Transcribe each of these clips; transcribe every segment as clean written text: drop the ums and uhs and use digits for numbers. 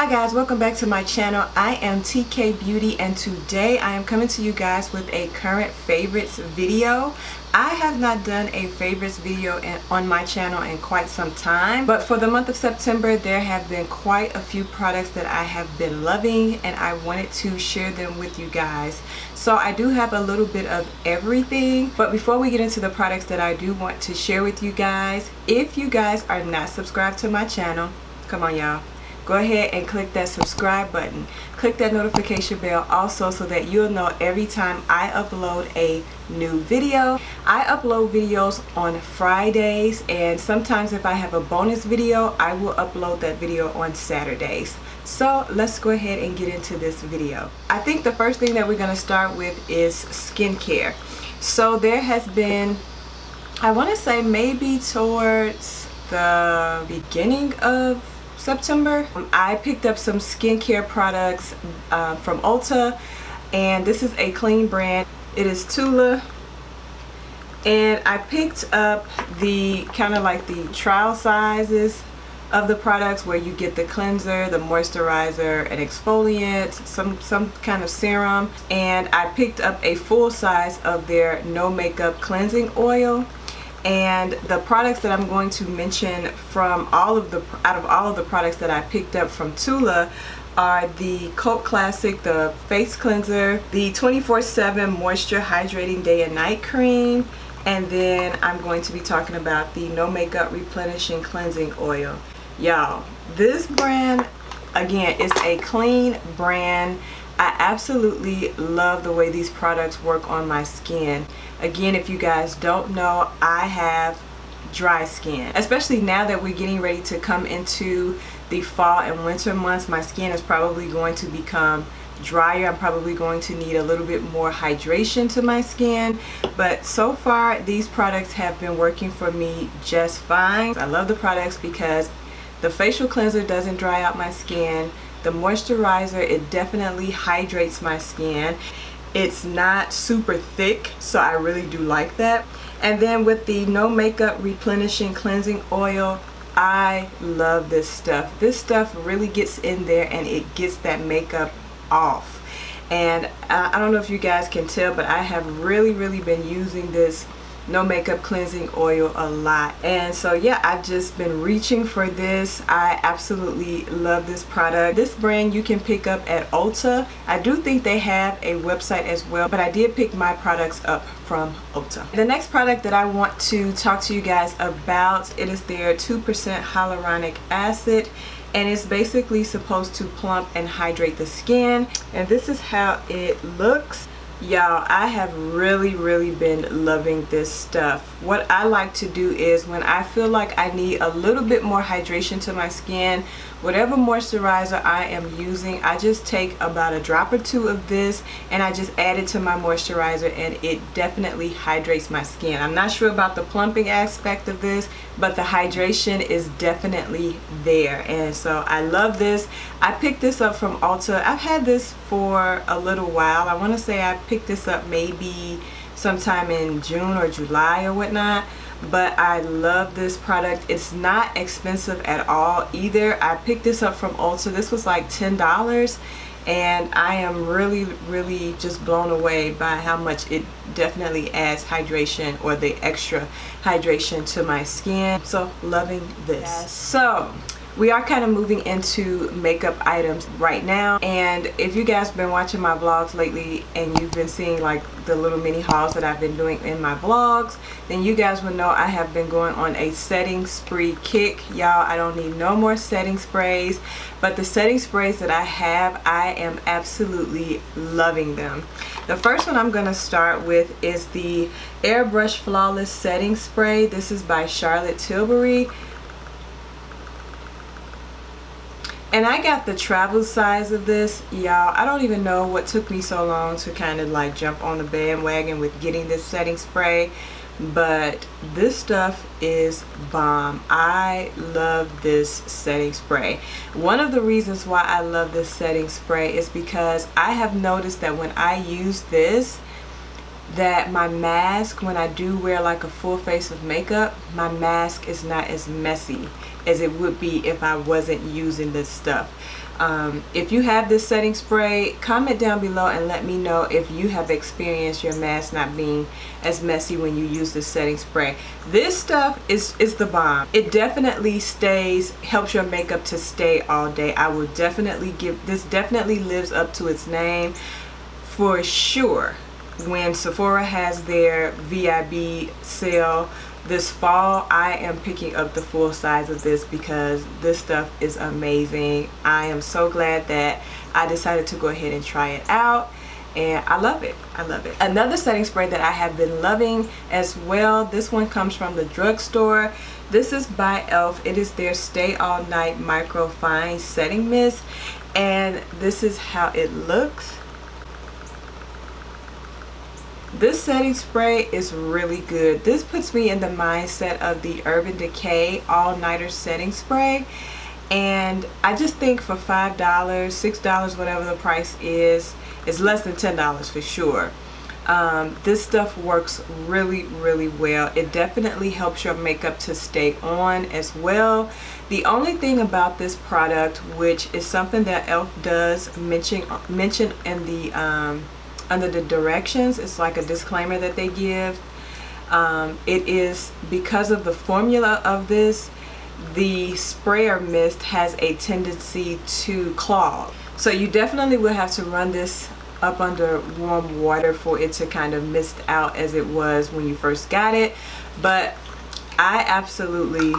Hi guys, welcome back to my channel. I am TK Beauty and today I am coming to you guys with a current favorites video. I have not done a favorites video on my channel in quite some time, but for the month of September there have been quite a few products that I have been loving and I wanted to share them with you guys. So I do have a little bit of everything, but before we get into the products that I do want to share with you guys, if you guys are not subscribed to my channel, come on y'all, go ahead and click that subscribe button. Click that notification bell also so that you'll know every time I upload a new video. I upload videos on Fridays, and sometimes if I have a bonus video, I will upload that video on Saturdays. So let's go ahead and get into this video. I think the first thing that we're going to start with is skincare. So there has been, I want to say maybe towards the beginning of September, I picked up some skincare products from Ulta, and this is a clean brand. It is Tula, and I picked up the kind of like the trial sizes of the products where you get the cleanser, the moisturizer, an exfoliant, some kind of serum, and I picked up a full size of their no makeup cleansing oil. And the products that I'm going to mention from out of all of the products that I picked up from Tula are the Cult Classic, the face cleanser, the 24/7 moisture hydrating day and night cream, and then I'm going to be talking about the no makeup replenishing cleansing oil. Y'all, this brand, again, is a clean brand. I absolutely love the way these products work on my skin. Again, if you guys don't know, I have dry skin. Especially now that we're getting ready to come into the fall and winter months, my skin is probably going to become drier. I'm probably going to need a little bit more hydration to my skin. But so far, these products have been working for me just fine. I love the products because the facial cleanser doesn't dry out my skin. The moisturizer, it definitely hydrates my skin. It's not super thick, so I really do like that. And then with the no makeup replenishing cleansing oil, I love this stuff. This stuff really gets in there and it gets that makeup off. And I don't know if you guys can tell, but I have really been using this no makeup cleansing oil a lot, and so yeah, I've just been reaching for this. I absolutely love this product. This brand you can pick up at Ulta. I do think they have a website as well, but I did pick my products up from Ulta. The next product that I want to talk to you guys about, it is their 2% hyaluronic acid, and it's basically supposed to plump and hydrate the skin, and this is how it looks. Y'all, I have really been loving this stuff. What I like to do is when I feel like I need a little bit more hydration to my skin, whatever moisturizer I am using, I just take about a drop or two of this and I just add it to my moisturizer, and it definitely hydrates my skin. I'm not sure about the plumping aspect of this, but the hydration is definitely there, and so I love this. I picked this up from Ulta. I've had this for a little while. I want to say I picked this up maybe sometime in June or July or whatnot, but I love this product. It's not expensive at all either. I picked this up from Ulta. This was like $10, and I am really just blown away by how much it definitely adds hydration, or the extra hydration, to my skin. So loving this. Yes. So we are kind of moving into makeup items right now, and if you guys been watching my vlogs lately and you've been seeing like the little mini hauls that I've been doing in my vlogs, then you guys will know I have been going on a setting spree kick. Y'all, I don't need no more setting sprays, but the setting sprays that I have, I am absolutely loving them. The first one I'm going to start with is the Airbrush Flawless Setting Spray. This is by Charlotte Tilbury. And I got the travel size of this, y'all. I don't even know what took me so long to kind of like jump on the bandwagon with getting this setting spray, but this stuff is bomb. I love this setting spray. One of the reasons why I love this setting spray is because I have noticed that when I use this, that my mask, when I do wear like a full face of makeup, my mask is not as messy as it would be if I wasn't using this stuff. If you have this setting spray, comment down below and let me know if you have experienced your mask not being as messy when you use this setting spray. This stuff is the bomb. It definitely helps your makeup to stay all day. I will definitely this definitely lives up to its name for sure. When Sephora has their VIB sale this fall, I am picking up the full size of this because this stuff is amazing. I am so glad that I decided to go ahead and try it out, and I love it. I love it. Another setting spray that I have been loving as well, this one comes from the drugstore. This is by e.l.f. It is their Stay All Night Micro Fine Setting Mist, and this is how it looks. This setting spray is really good. This puts me in the mindset of the Urban Decay All Nighter Setting Spray, and I just think for $5, $6, whatever the price is, it's less than $10 for sure. This stuff works really well. It definitely helps your makeup to stay on as well. The only thing about this product, which is something that e.l.f. does mention in the under the directions, it's like a disclaimer that they give. It is because of the formula of this, the sprayer mist has a tendency to clog. So you definitely will have to run this up under warm water for it to kind of mist out as it was when you first got it. But I absolutely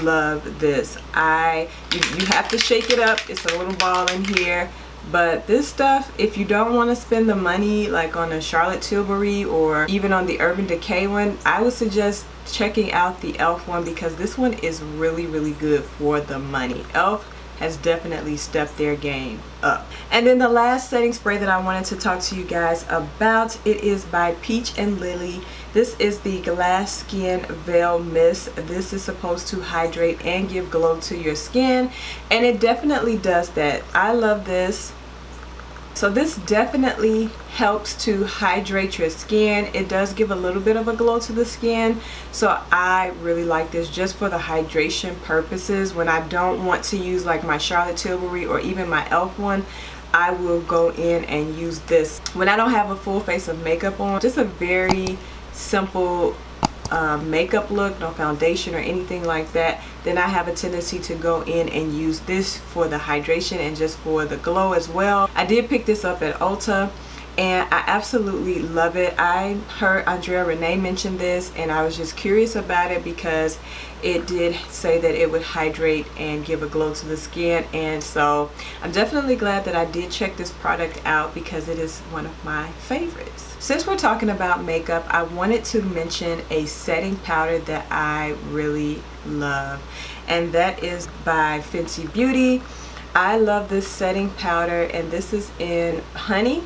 love this. You have to shake it up. It's a little ball in here. But this stuff, if you don't want to spend the money like on a Charlotte Tilbury or even on the Urban Decay one, I would suggest checking out the e.l.f. one because this one is really good for the money. e.l.f. has definitely stepped their game up. And then the last setting spray that I wanted to talk to you guys about, it is by Peach and Lily. This is the Glass Skin Veil Mist. This is supposed to hydrate and give glow to your skin, and it definitely does that. I love this. So this definitely helps to hydrate your skin. It does give a little bit of a glow to the skin, so I really like this just for the hydration purposes. When I don't want to use like my Charlotte Tilbury or even my e.l.f. one, I will go in and use this when I don't have a full face of makeup on. Just a very simple makeup look, no foundation or anything like that, then I have a tendency to go in and use this for the hydration and just for the glow as well. I did pick this up at Ulta and I absolutely love it. I heard Andrea Renee mention this and I was just curious about it because it did say that it would hydrate and give a glow to the skin, and so I'm definitely glad that I did check this product out because it is one of my favorites. Since we're talking about makeup, I wanted to mention a setting powder that I really love, and that is by Fenty Beauty. I love this setting powder, and this is in Honey.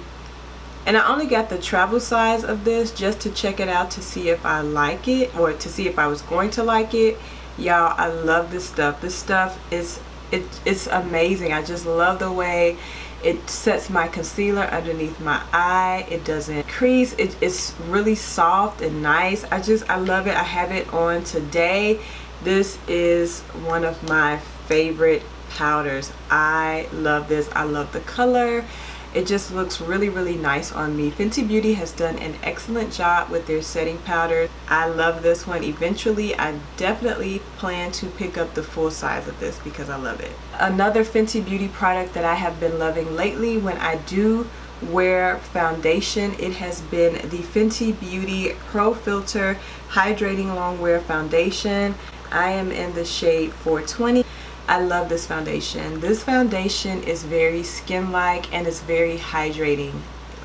And I only got the travel size of this just to check it out to see if I like it or to see if I was going to like it. Y'all, I love this stuff. This stuff it's amazing. I just love the way it sets my concealer underneath my eye. It doesn't crease. It's really soft and nice. I love it. I have it on today. This is one of my favorite powders. I love this. I love the color. It just looks really nice on me. Fenty Beauty has done an excellent job with their setting powder. I love this one. Eventually, I definitely plan to pick up the full size of this because I love it. Another Fenty Beauty product that I have been loving lately when I do wear foundation, it has been the Fenty Beauty Pro Filter Hydrating Long Wear Foundation. I am in the shade 420. I love this foundation. This foundation is very skin-like and it's very hydrating.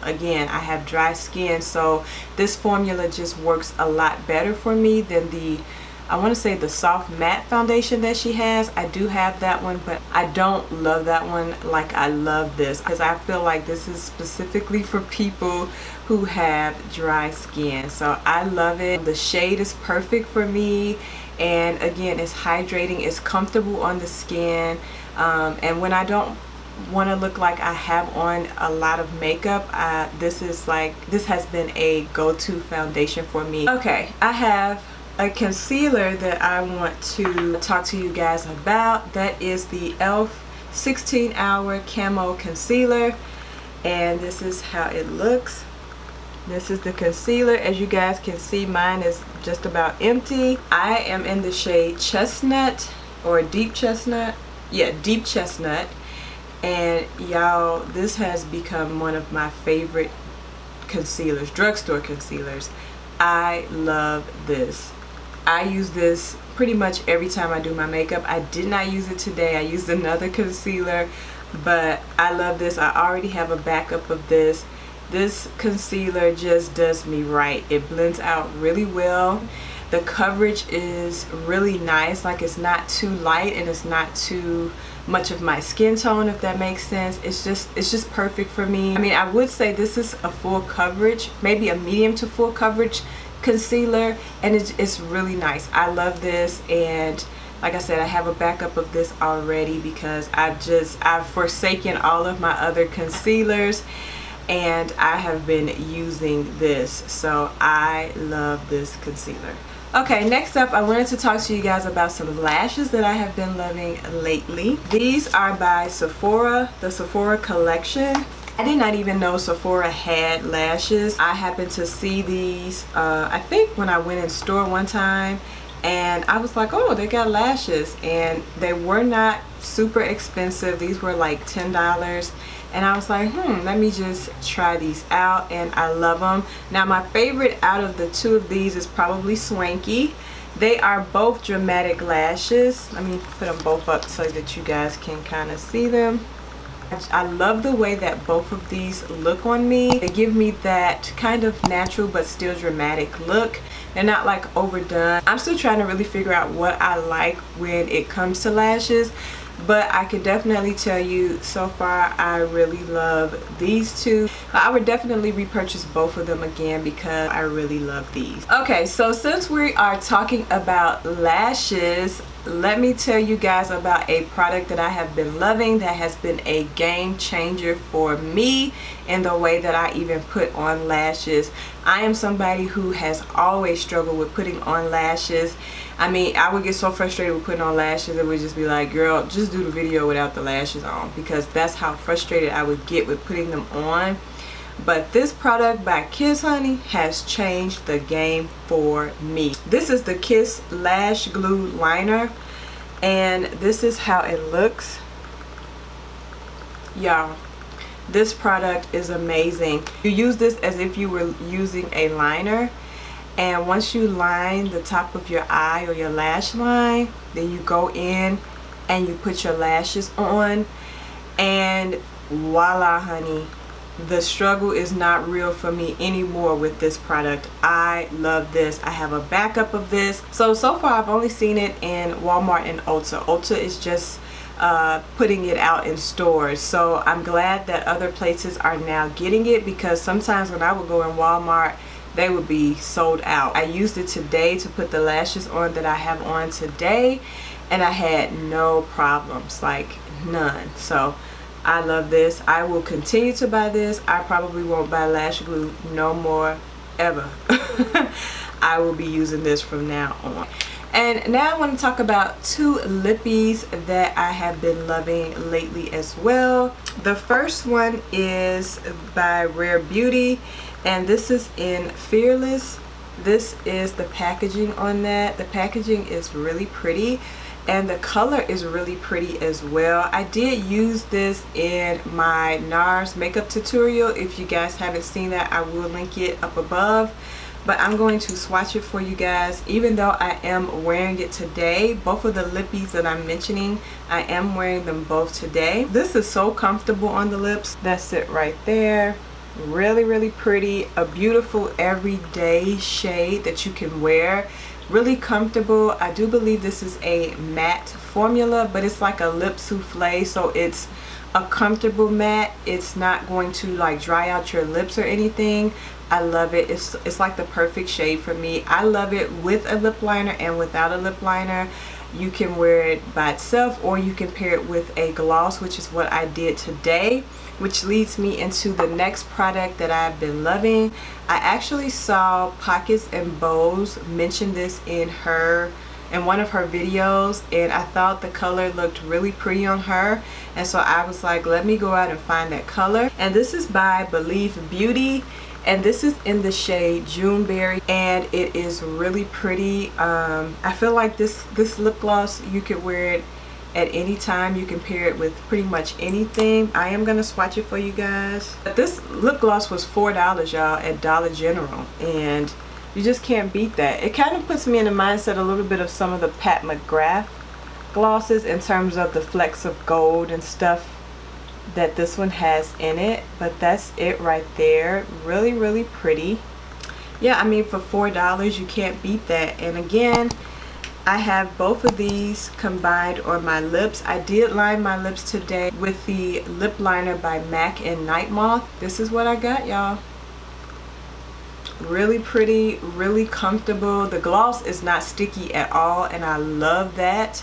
Again, I have dry skin, so this formula just works a lot better for me than I want to say the soft matte foundation that she has. I do have that one, but I don't love that one like I love this because I feel like this is specifically for people who have dry skin. So I love it. The shade is perfect for me. And again, it's hydrating, it's comfortable on the skin, and when I don't want to look like I have on a lot of makeup, this has been a go-to foundation for me. Okay, I have a concealer that I want to talk to you guys about. That is the e.l.f. 16-hour Camo Concealer, and this is how it looks. This is the concealer. As you guys can see, mine is just about empty. I am in the shade Chestnut, or Deep Chestnut. Yeah, Deep Chestnut. And y'all, this has become one of my favorite concealers, drugstore concealers. I love this. I use this pretty much every time I do my makeup. I did not use it today. I used another concealer, but I love this. I already have a backup of this. This concealer just does me right. It blends out really well. The coverage is really nice. Like, it's not too light and it's not too much of my skin tone, if that makes sense. It's just perfect for me. I mean, I would say this is a full coverage, maybe a medium to full coverage concealer, and it's really nice. I love this, and like I said, I have a backup of this already because I've forsaken all of my other concealers and I have been using this, so I love this concealer. Okay, next up, I wanted to talk to you guys about some lashes that I have been loving lately. These are by Sephora, the Sephora collection. I did not even know Sephora had lashes. I happened to see these, I think when I went in store one time, and I was like, oh, they got lashes, and they were not super expensive. These were like $10. And I was like, let me just try these out, and I love them. Now, my favorite out of the two of these is probably Swanky. They are both dramatic lashes. Let me put them both up so that you guys can kind of see them. I love the way that both of these look on me. They give me that kind of natural but still dramatic look. They're not like overdone. I'm still trying to really figure out what I like when it comes to lashes, but I can definitely tell you so far I really love these two. I would definitely repurchase both of them again because I really love these. Okay, so since we are talking about lashes, let me tell you guys about a product that I have been loving that has been a game changer for me in the way that I even put on lashes. I am somebody who has always struggled with putting on lashes. I mean, I would get so frustrated with putting on lashes, it would just be like, girl, just do the video without the lashes on, because that's how frustrated I would get with putting them on. But this product by Kiss Honey has changed the game for me. This is the Kiss Lash Glue Liner, and this is how it looks. Y'all, this product is amazing. You use this as if you were using a liner, and once you line the top of your eye or your lash line, then you go in and you put your lashes on, and voila, honey. The struggle is not real for me anymore with this product. I love this. I have a backup of this. So far I've only seen it in Walmart and Ulta. Ulta is just putting it out in stores. So I'm glad that other places are now getting it, because sometimes when I would go in Walmart, they would be sold out. I used it today to put the lashes on that I have on today, and I had no problems, like none. So I love this. I will continue to buy this. I probably won't buy lash glue no more ever. I will be using this from now on. And now I want to talk about two lippies that I have been loving lately as well. The first one is by Rare Beauty, and this is in Fearless. This is the packaging on that. The packaging is really pretty, and the color is really pretty as well. I did use this in my Nars makeup tutorial. If you guys haven't seen that, I will link it up above. But I'm going to swatch it for you guys. Even though I am wearing it today, both of the lippies that I'm mentioning, I am wearing them both today. This is so comfortable on the lips. That's it right there. Really, really pretty. A beautiful everyday shade that you can wear. Really comfortable. I do believe this is a matte formula, but it's like a lip souffle, so it's a comfortable matte. It's not going to like dry out your lips or anything. I love it. It's like the perfect shade for me. I love it with a lip liner and without a lip liner. You can wear it by itself, or you can pair it with a gloss, which is what I did today, which leads me into the next product that I've been loving. I actually saw Pockets and Bows mention this in one of her videos, and I thought the color looked really pretty on her, and so I was like, let me go out and find that color. And this is by Fenty Beauty, and this is in the shade Juneberry, and it is really pretty. I feel like this lip gloss, you could wear it at any time. You can pair it with pretty much anything. I am gonna swatch it for you guys. But this lip gloss was $4, y'all, at Dollar General, and you just can't beat that. It kind of puts me in the mindset a little bit of some of the Pat McGrath glosses in terms of the flecks of gold and stuff that this one has in it. But that's it right there. Really, really pretty. Yeah, I mean, for $4 you can't beat that. And again, I have both of these combined on my lips. I did line my lips today with the lip liner by MAC and Night Moth. This is what I got, y'all. Really pretty, really comfortable. The gloss is not sticky at all, and I love that.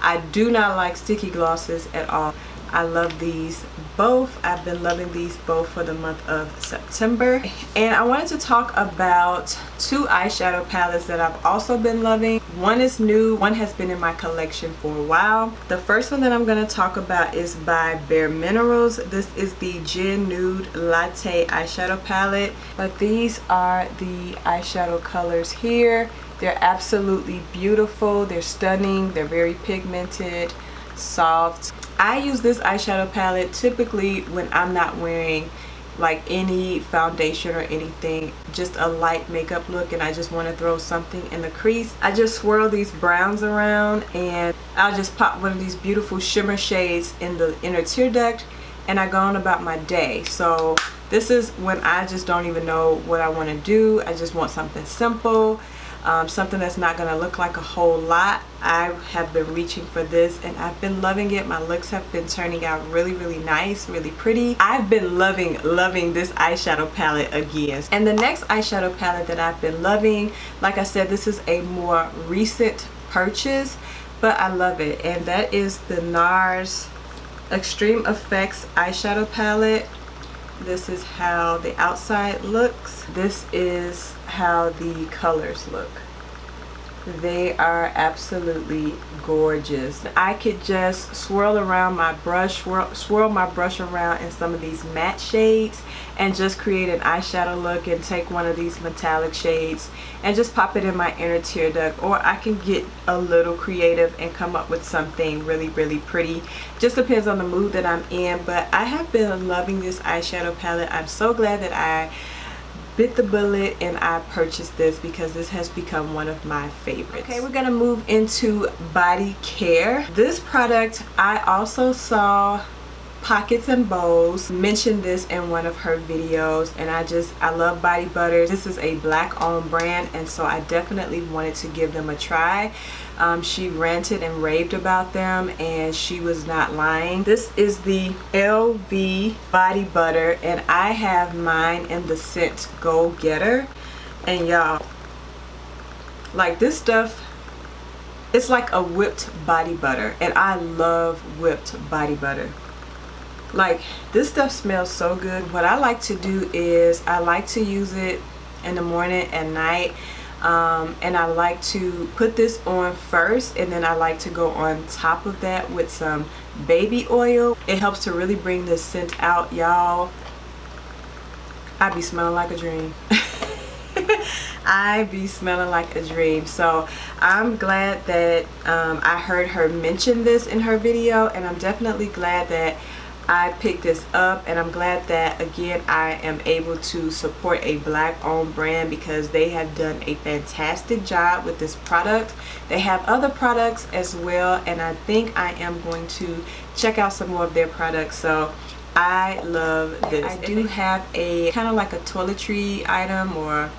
I do not like sticky glosses at all. I love these both. I've been loving these both for the month of September. And I wanted to talk about two eyeshadow palettes that I've also been loving. One is new, one has been in my collection for a while. The first one that I'm going to talk about is by Bareminerals. This is the Gin Nude Latte eyeshadow palette. But these are the eyeshadow colors here. They're absolutely beautiful. They're stunning. They're very pigmented, soft. I use this eyeshadow palette typically when I'm not wearing like any foundation or anything, just a light makeup look, and I just want to throw something in the crease. I just swirl these browns around, and I'll just pop one of these beautiful shimmer shades in the inner tear duct, and I go on about my day. So this is when I just don't even know what I want to do. I just want something simple. Something that's not going to look like a whole lot. I have been reaching for this, and I've been loving it. My looks have been turning out really, really nice, really pretty. I've been loving this eyeshadow palette again. And the next eyeshadow palette that I've been loving, like I said, this is a more recent purchase, but I love it, and that is the Nars Extreme Effects eyeshadow palette. This is how the outside looks. This is how the colors look. They are absolutely gorgeous. I could just swirl around my brush, swirl my brush around in some of these matte shades and just create an eyeshadow look, and take one of these metallic shades and just pop it in my inner tear duct. Or I can get a little creative and come up with something really, really pretty. Just depends on the mood that I'm in. But I have been loving this eyeshadow palette. I'm so glad that I bit the bullet and I purchased this, because this has become one of my favorites. Okay, we're gonna move into body care. This product, I also saw Pockets and Bows mention this in one of her videos, and I love body butters. This is a black owned brand, and so I definitely wanted to give them a try. She ranted and raved about them, and she was not lying. This is the LV body butter, and I have mine in the scent Go Getter. And y'all, like, this stuff, it's like a whipped body butter, and I love whipped body butter. Like, this stuff smells so good. What I like to do is I like to use it in the morning and night, and I like to put this on first, and then I like to go on top of that with some baby oil. It helps to really bring this scent out, y'all. I be smelling like a dream. I be smelling like a dream. So I'm glad that I heard her mention this in her video, and I'm definitely glad that I picked this up, and I'm glad that again I am able to support a black owned brand, because they have done a fantastic job with this product. They have other products as well, and I think I am going to check out some more of their products. So I love this. I do have a kind of like a toiletry item or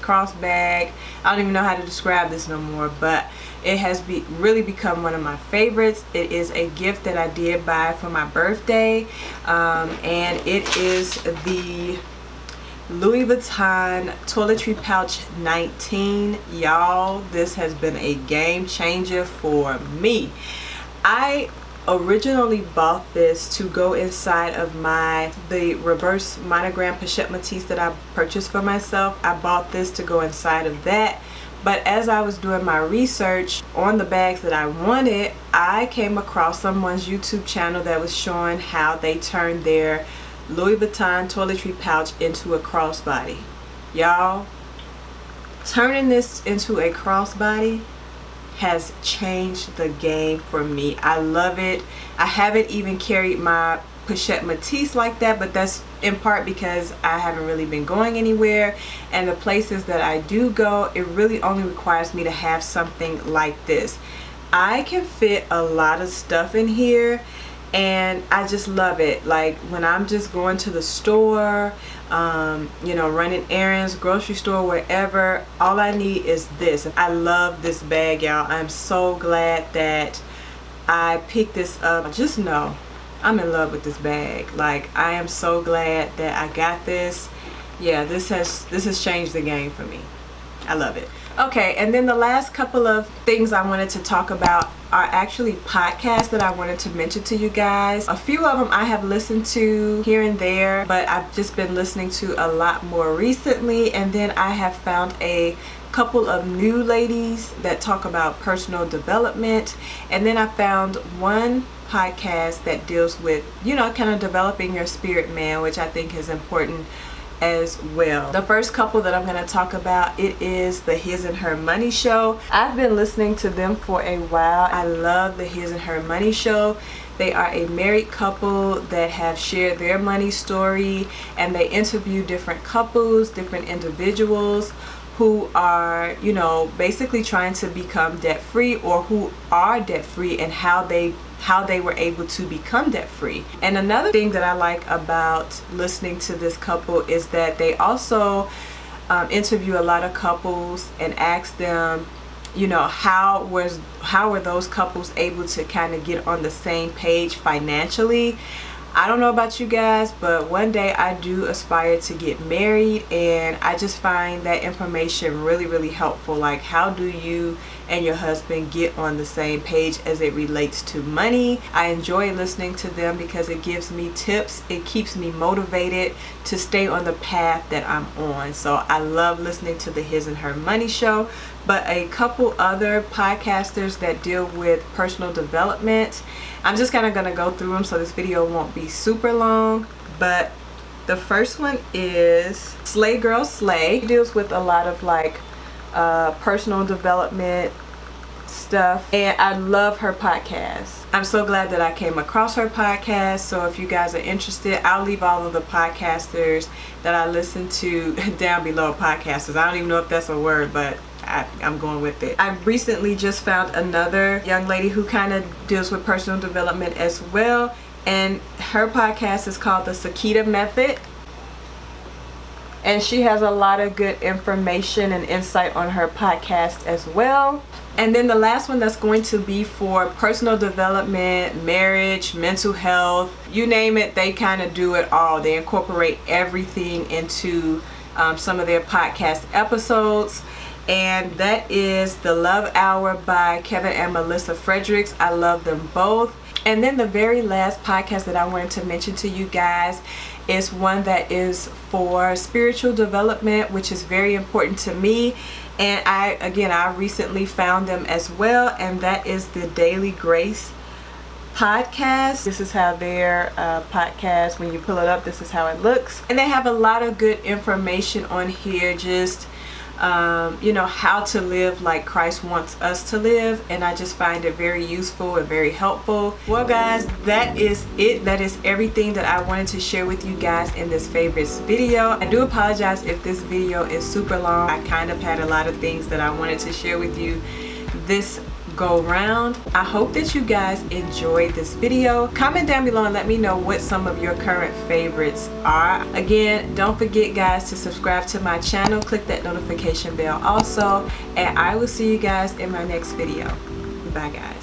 cross bag. I don't even know how to describe this no more, but it has really become one of my favorites. It is a gift that I did buy for my birthday, and it is the Louis Vuitton Toiletry Pouch 19. Y'all, this has been a game changer for me. I originally bought this to go inside of the reverse monogram pochette matisse that I purchased for myself. I bought this to go inside of that. But as I was doing my research on the bags that I wanted, I came across someone's YouTube channel that was showing how they turned their Louis Vuitton toiletry pouch into a crossbody. Y'all, turning this into a crossbody has changed the game for me. I love it. I haven't even carried my pochette matisse like that, but that's in part because I haven't really been going anywhere, and the places that I do go, it really only requires me to have something like this. I can fit a lot of stuff in here, and I just love it. Like when I'm just going to the store, you know, running errands, grocery store, wherever, all I need is this. I love this bag, y'all. I'm so glad that I picked this up. Just know I'm in love with this bag. Like, I am so glad that I got this. Yeah, this has changed the game for me. I love it. Okay, and then the last couple of things I wanted to talk about are actually podcasts that I wanted to mention to you guys. A few of them I have listened to here and there, but I've just been listening to a lot more recently. And then I have found a couple of new ladies that talk about personal development. And then I found one podcast that deals with, you know, kind of developing your spirit man, which I think is important as well. The first couple that I'm going to talk about, it is the His and Her Money Show. I've been listening to them for a while. I love the His and Her Money Show. They are a married couple that have shared their money story, and they interview different couples, different individuals who are, you know, basically trying to become debt free, or who are debt free, and how they were able to become debt free. And another thing that I like about listening to this couple is that they also interview a lot of couples and ask them, you know, how were those couples able to kind of get on the same page financially. I don't know about you guys, but one day I do aspire to get married, and I just find that information really, really helpful. Like, how do you and your husband get on the same page as it relates to money? I enjoy listening to them because it gives me tips. It keeps me motivated to stay on the path that I'm on. So I love listening to the His and Her Money Show. But a couple other podcasters that deal with personal development, I'm just kind of going to go through them, so this video won't be super long. But the first one is Slay Girl Slay. It deals with a lot of like personal development stuff, and I love her podcast. I'm so glad that I came across her podcast. So if you guys are interested, I'll leave all of the podcasters that I listen to down below. Podcasters, I don't even know if that's a word, but I'm going with it. I recently just found another young lady who kind of deals with personal development as well, and her podcast is called the Sakita Method, and she has a lot of good information and insight on her podcast as well. And then the last one that's going to be for personal development, marriage, mental health, you name it, they kind of do it all. They incorporate everything into some of their podcast episodes. And that is the Love Hour by Kevin and Melissa Fredericks. I love them both. And then the very last podcast that I wanted to mention to you guys is one that is for spiritual development, which is very important to me. And I recently found them as well, and that is the Daily Grace podcast. This is how their podcast, when you pull it up, this is how it looks. And they have a lot of good information on here, just you know, how to live like Christ wants us to live, and I just find it very useful and very helpful. Well guys, that is it. That is everything that I wanted to share with you guys in this favorites video. I do apologize if this video is super long. I kind of had a lot of things that I wanted to share with you this go round. I hope that you guys enjoyed this video. Comment down below and let me know what some of your current favorites are. Again, don't forget guys to subscribe to my channel, click that notification bell also, and I will see you guys in my next video. Bye guys.